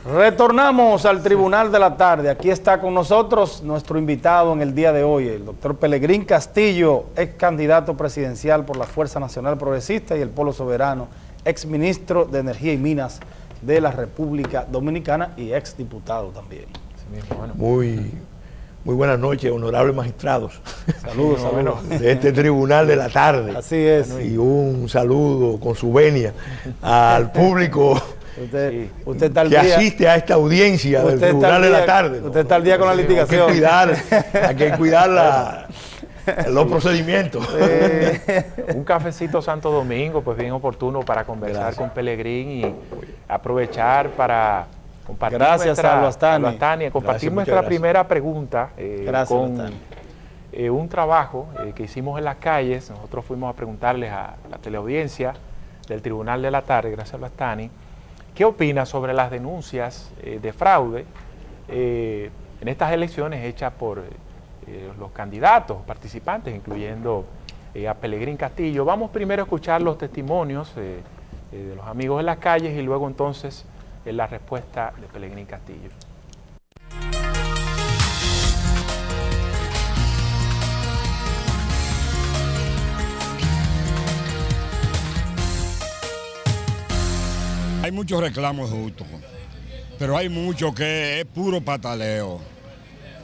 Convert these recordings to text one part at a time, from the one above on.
Retornamos al Tribunal de la Tarde. Aquí está con nosotros nuestro invitado en el día de hoy, el doctor Pelegrín Castillo, ex candidato presidencial por la Fuerza Nacional Progresista y el Polo Soberano, ex ministro de Energía y Minas de la República Dominicana y ex diputado también. Bueno. Muy buenas noches, honorables magistrados. Saludos, saludos. De este Tribunal de la Tarde. Así es. Y un saludo con su venia al público usted está al que día, asiste a esta audiencia del Tribunal de la Tarde. Usted está al día con la litigación. Hay que cuidar los procedimientos. Un cafecito Santo Domingo, pues bien oportuno para conversar con Pelegrín y aprovechar para compartir nuestra primera pregunta con un trabajo que hicimos en las calles. Nosotros fuimos a preguntarles a la teleaudiencia del Tribunal de la Tarde, gracias a Lastani, ¿qué opina sobre las denuncias de fraude en estas elecciones hechas por los candidatos, participantes, incluyendo a Pelegrín Castillo? Vamos primero a escuchar los testimonios de los amigos en las calles y luego entonces la respuesta de Pelegrín Castillo. Hay muchos reclamos justos, pero hay mucho que es puro pataleo.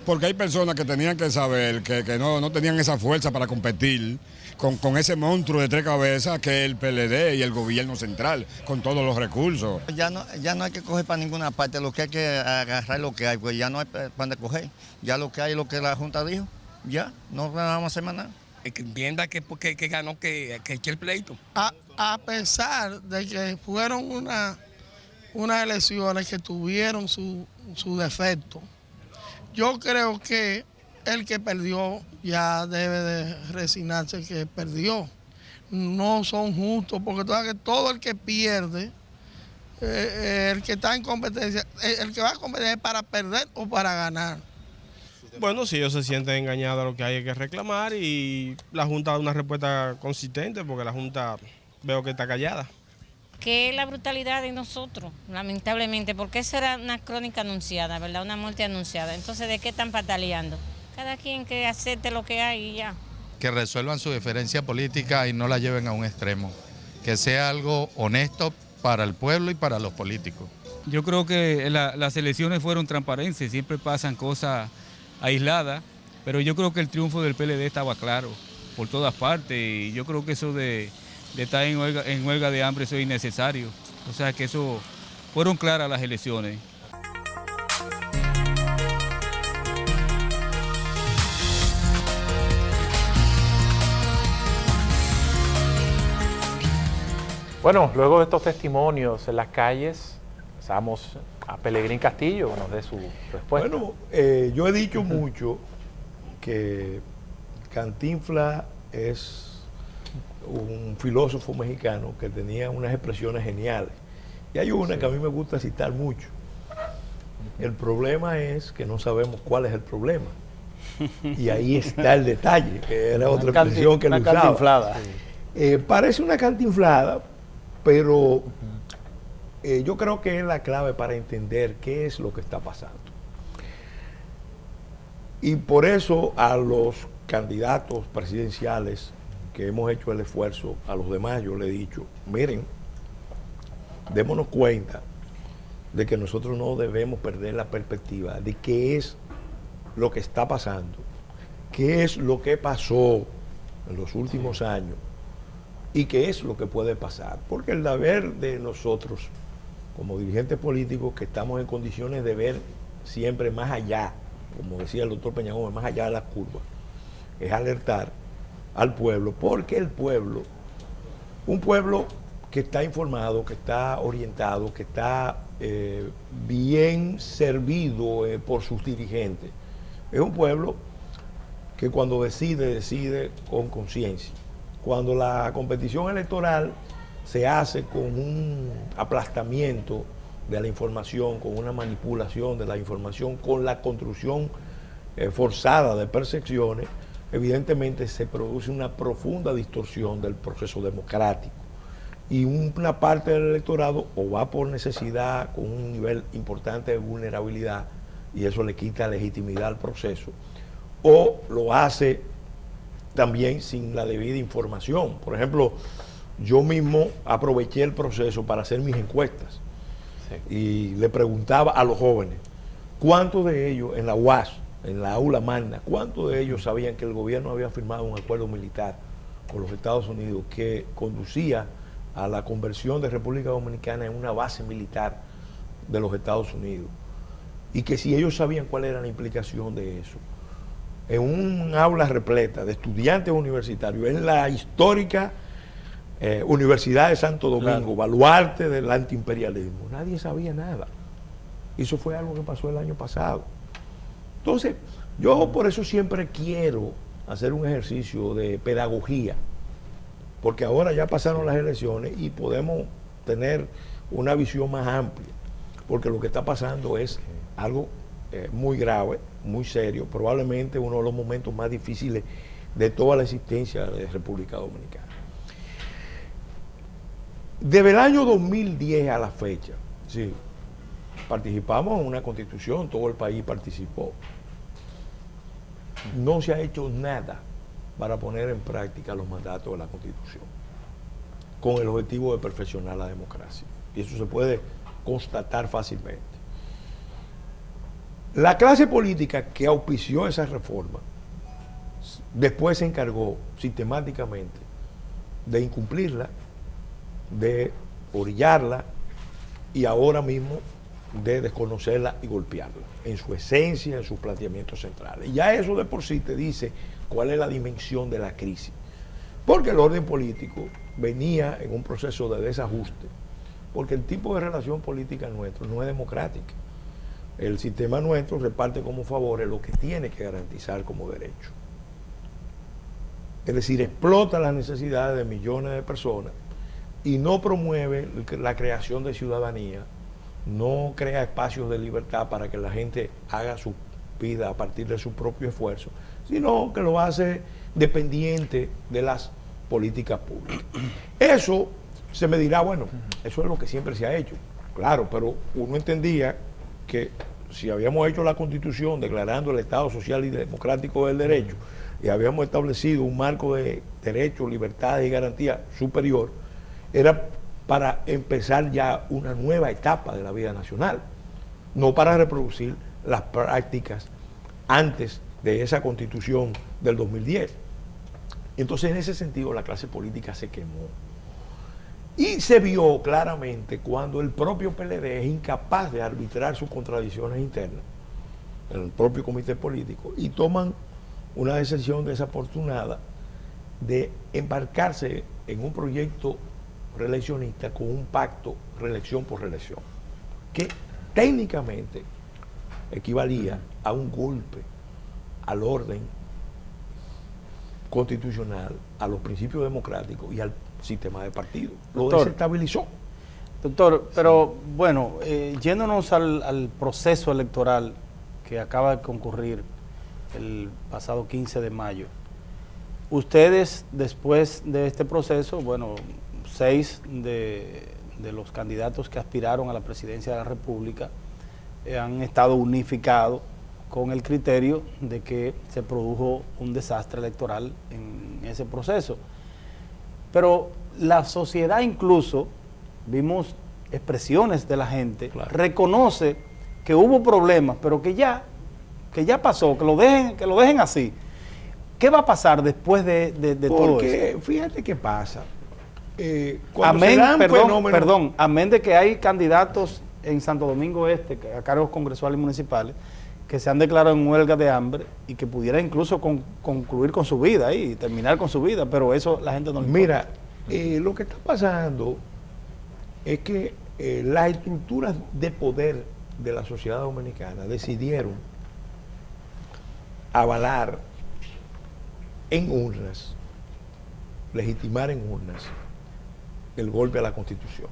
Porque hay personas que tenían que saber que no tenían esa fuerza para competir con ese monstruo de tres cabezas que es el PLD y el gobierno central, con todos los recursos. Ya no hay que coger para ninguna parte, lo que hay que agarrar lo que hay, pues ya no hay para dónde coger. Ya lo que hay es lo que la Junta dijo, ya, no vamos a hacer más nada. Que entienda que ganó, que eché el pleito. A pesar de que fueron unas elecciones que tuvieron su defecto, yo creo que el que perdió ya debe de resignarse que perdió. No son justos, porque todo el que pierde, el que está en competencia, el que va a competir es para perder o para ganar. Bueno, si ellos se sienten engañados, lo que hay es que reclamar y la Junta da una respuesta consistente, porque la Junta veo que está callada. Que es la brutalidad de nosotros, lamentablemente, porque eso era una crónica anunciada, ¿verdad? Una muerte anunciada. Entonces, ¿de qué están pataleando? Cada quien que acepte lo que hay y ya. Que resuelvan su diferencia política y no la lleven a un extremo. Que sea algo honesto para el pueblo y para los políticos. Yo creo que las elecciones fueron transparentes, siempre pasan cosas aisladas, pero yo creo que el triunfo del PLD estaba claro por todas partes y yo creo que eso de estar en huelga de hambre eso es innecesario. O sea que eso fueron claras las elecciones. Bueno, luego de estos testimonios en las calles, pasamos a Pelegrín Castillo, que nos dé su respuesta. Bueno, yo he dicho mucho que Cantinflas es un filósofo mexicano que tenía unas expresiones geniales. Y hay una que a mí me gusta citar mucho. El problema es que no sabemos cuál es el problema. Y ahí está el detalle, que era otra expresión que él usaba. Cantinflada. Parece una cantinflada, pero yo creo que es la clave para entender qué es lo que está pasando. Y por eso a los candidatos presidenciales que hemos hecho el esfuerzo, a los demás yo le he dicho, miren, démonos cuenta de que nosotros no debemos perder la perspectiva de qué es lo que está pasando, qué es lo que pasó en los últimos años y qué es lo que puede pasar. Porque el deber de nosotros, como dirigentes políticos, que estamos en condiciones de ver siempre más allá, como decía el doctor Peña Gómez, más allá de la curva, es alertar al pueblo, porque el pueblo, un pueblo que está informado, que está orientado, que está bien servido por sus dirigentes, es un pueblo que cuando decide con conciencia. Cuando la competición electoral se hace con un aplastamiento de la información, con una manipulación de la información, con la construcción forzada de percepciones, evidentemente se produce una profunda distorsión del proceso democrático. y una parte del electorado o va por necesidad con un nivel importante de vulnerabilidad y eso le quita legitimidad al proceso, o lo hace también sin la debida información. Por ejemplo, yo mismo aproveché el proceso para hacer mis encuestas y le preguntaba a los jóvenes, ¿cuántos de ellos en la UAS, en la aula magna, cuántos de ellos sabían que el gobierno había firmado un acuerdo militar con los Estados Unidos que conducía a la conversión de República Dominicana en una base militar de los Estados Unidos? Y que si ellos sabían cuál era la implicación de eso, en un aula repleta de estudiantes universitarios, en la histórica Universidad de Santo Domingo, baluarte del antiimperialismo, nadie sabía nada. Eso fue algo que pasó el año pasado. Entonces, yo por eso siempre quiero hacer un ejercicio de pedagogía, porque ahora ya pasaron las elecciones y podemos tener una visión más amplia, porque lo que está pasando es algo muy grave, muy serio, probablemente uno de los momentos más difíciles de toda la existencia de República Dominicana. Desde el año 2010 a la fecha, sí, participamos en una constitución, todo el país participó. No se ha hecho nada para poner en práctica los mandatos de la Constitución, con el objetivo de perfeccionar la democracia. Y eso se puede constatar fácilmente. La clase política que auspició esa reforma, después se encargó sistemáticamente de incumplirla, de orillarla y ahora mismo de desconocerla y golpearla en su esencia, en sus planteamientos centrales. Y ya eso de por sí te dice cuál es la dimensión de la crisis. Porque el orden político venía en un proceso de desajuste, porque el tipo de relación política nuestro no es democrática. El sistema nuestro reparte como favores lo que tiene que garantizar como derecho. Es decir, explota las necesidades de millones de personas y no promueve la creación de ciudadanía, no crea espacios de libertad para que la gente haga su vida a partir de su propio esfuerzo, sino que lo hace dependiente de las políticas públicas. Eso se me dirá, bueno, eso es lo que siempre se ha hecho. Claro, pero uno entendía que si habíamos hecho la Constitución declarando el Estado social y democrático del derecho y habíamos establecido un marco de derechos, libertades y garantías superior, era para empezar ya una nueva etapa de la vida nacional, no para reproducir las prácticas antes de esa Constitución del 2010. Entonces, en ese sentido, la clase política se quemó. Y se vio claramente cuando el propio PLD es incapaz de arbitrar sus contradicciones internas, en el propio comité político, y toman una decisión desafortunada de embarcarse en un proyecto reeleccionista con un pacto reelección por reelección, que técnicamente equivalía a un golpe al orden constitucional, a los principios democráticos y al sistema de partido. Lo desestabilizó. Doctor, pero bueno, yéndonos al proceso electoral que acaba de concurrir el pasado 15 de mayo, ustedes después de este proceso, bueno, 6 de los candidatos que aspiraron a la presidencia de la República han estado unificados con el criterio de que se produjo un desastre electoral en ese proceso. Pero la sociedad incluso, vimos expresiones de la gente, reconoce que hubo problemas, pero que ya pasó, que lo dejen así. ¿Qué va a pasar después de todo eso? Porque fíjate qué pasa. Amén de que hay candidatos en Santo Domingo Este, a cargos congresuales y municipales, que se han declarado en huelga de hambre y que pudieran incluso concluir con su vida y terminar con su vida, pero eso la gente no le importa. Mira, lo que está pasando es que las estructuras de poder de la sociedad dominicana decidieron avalar en urnas, legitimar en urnas el golpe a la Constitución.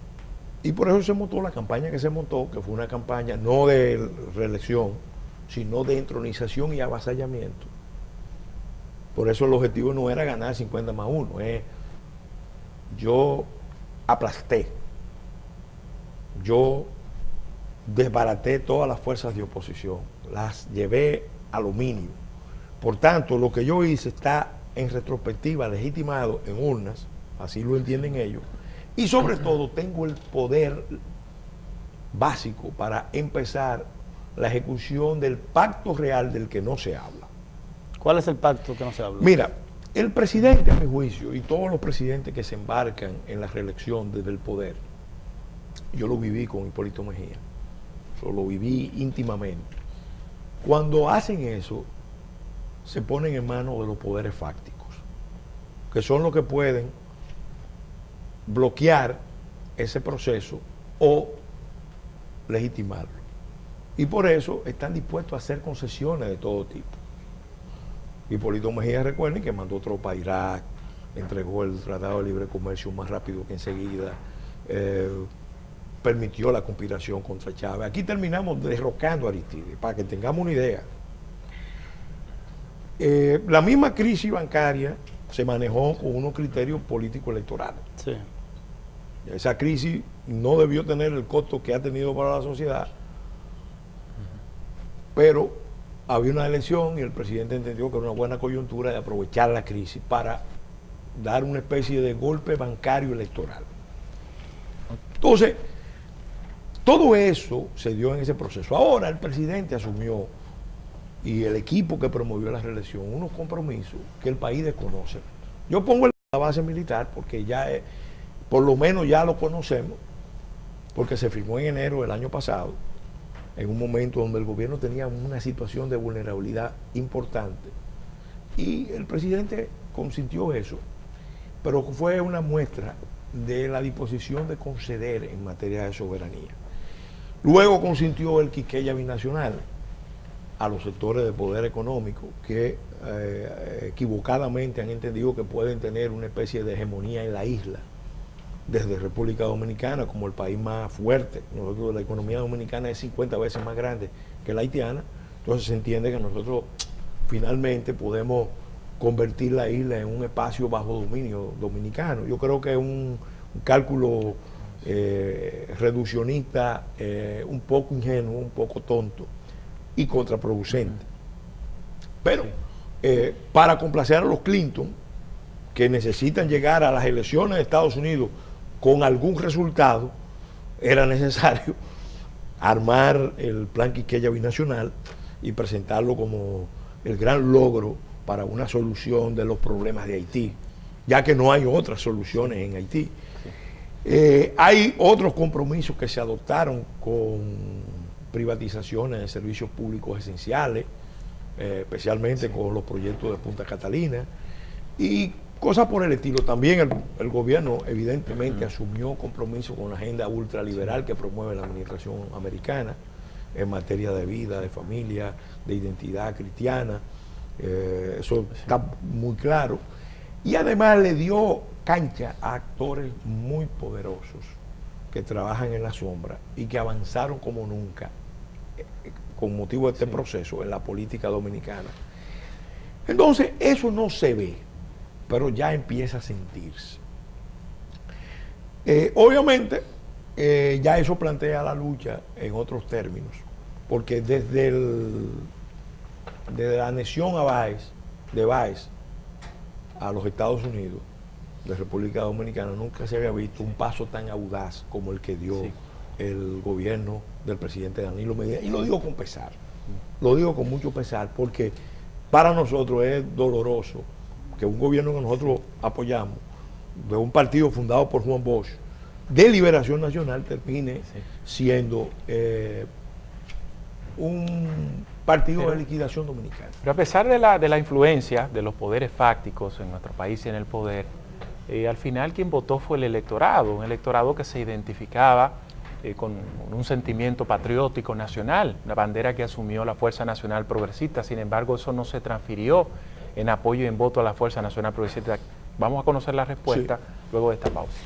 Y por eso se montó la campaña que se montó, que fue una campaña no de reelección, sino de entronización y avasallamiento. Por eso el objetivo no era ganar 50+1, yo aplasté. Yo desbaraté todas las fuerzas de oposición, las llevé a lo mínimo. Por tanto, lo que yo hice está en retrospectiva legitimado en urnas, así lo entienden ellos, y sobre todo tengo el poder básico para empezar la ejecución del pacto real del que no se habla. ¿Cuál es el pacto que no se habla? Mira, el presidente, a mi juicio, y todos los presidentes que se embarcan en la reelección desde el poder, yo lo viví con Hipólito Mejía, yo lo viví íntimamente. Cuando hacen eso, se ponen en manos de los poderes fácticos, que son los que pueden bloquear ese proceso o legitimarlo. Y por eso están dispuestos a hacer concesiones de todo tipo. Hipólito Mejía, recuerden que mandó tropa a Irak, entregó el Tratado de Libre Comercio más rápido que enseguida, permitió la conspiración contra Chávez. Aquí terminamos derrocando a Aristides, para que tengamos una idea. La misma crisis bancaria se manejó con unos criterios político-electorales. Sí. Esa crisis no debió tener el costo que ha tenido para la sociedad, pero había una elección y el presidente entendió que era una buena coyuntura de aprovechar la crisis para dar una especie de golpe bancario electoral. Entonces, todo eso se dio en ese proceso. Ahora el presidente asumió, y el equipo que promovió la reelección, unos compromisos que el país desconoce. Yo pongo la base militar porque ya por lo menos ya lo conocemos, porque se firmó en enero del año pasado, en un momento donde el gobierno tenía una situación de vulnerabilidad importante. Y el presidente consintió eso, pero fue una muestra de la disposición de conceder en materia de soberanía. Luego consintió el Quisqueya binacional a los sectores de poder económico que equivocadamente han entendido que pueden tener una especie de hegemonía en la isla, desde República Dominicana como el país más fuerte. Nosotros, la economía dominicana es 50 veces más grande que la haitiana, entonces se entiende que nosotros finalmente podemos convertir la isla en un espacio bajo dominio dominicano. Yo creo que es un cálculo reduccionista, un poco ingenuo, un poco tonto y contraproducente. Pero para complacer a los Clinton, que necesitan llegar a las elecciones de Estados Unidos con algún resultado, era necesario armar el plan Quisqueya binacional y presentarlo como el gran logro para una solución de los problemas de Haití, ya que no hay otras soluciones en Haití. Hay otros compromisos que se adoptaron con privatizaciones de servicios públicos esenciales, especialmente con los proyectos de Punta Catalina y cosas por el estilo. También el gobierno evidentemente asumió compromiso con la agenda ultraliberal que promueve la administración americana en materia de vida, de familia, de identidad cristiana. Eso está muy claro. Y además le dio cancha a actores muy poderosos que trabajan en la sombra y que avanzaron como nunca con motivo de este proceso en la política dominicana. Entonces, eso no se ve, pero ya empieza a sentirse. Obviamente, ya eso plantea la lucha en otros términos, porque desde la anexión de Báez a los Estados Unidos, de República Dominicana, nunca se había visto un paso tan audaz como el que dio el gobierno del presidente Danilo Medina. Y lo digo con pesar, lo digo con mucho pesar, porque para nosotros es doloroso que un gobierno que nosotros apoyamos, de un partido fundado por Juan Bosch, de Liberación Nacional, termine siendo un partido de liquidación dominicana. Pero a pesar de la influencia de los poderes fácticos en nuestro país y en el poder, al final quien votó fue el electorado, un electorado que se identificaba con un sentimiento patriótico nacional, una bandera que asumió la Fuerza Nacional Progresista. Sin embargo, eso no se transfirió en apoyo y en voto a la Fuerza Nacional Progresista. Vamos a conocer la respuesta luego de esta pausa.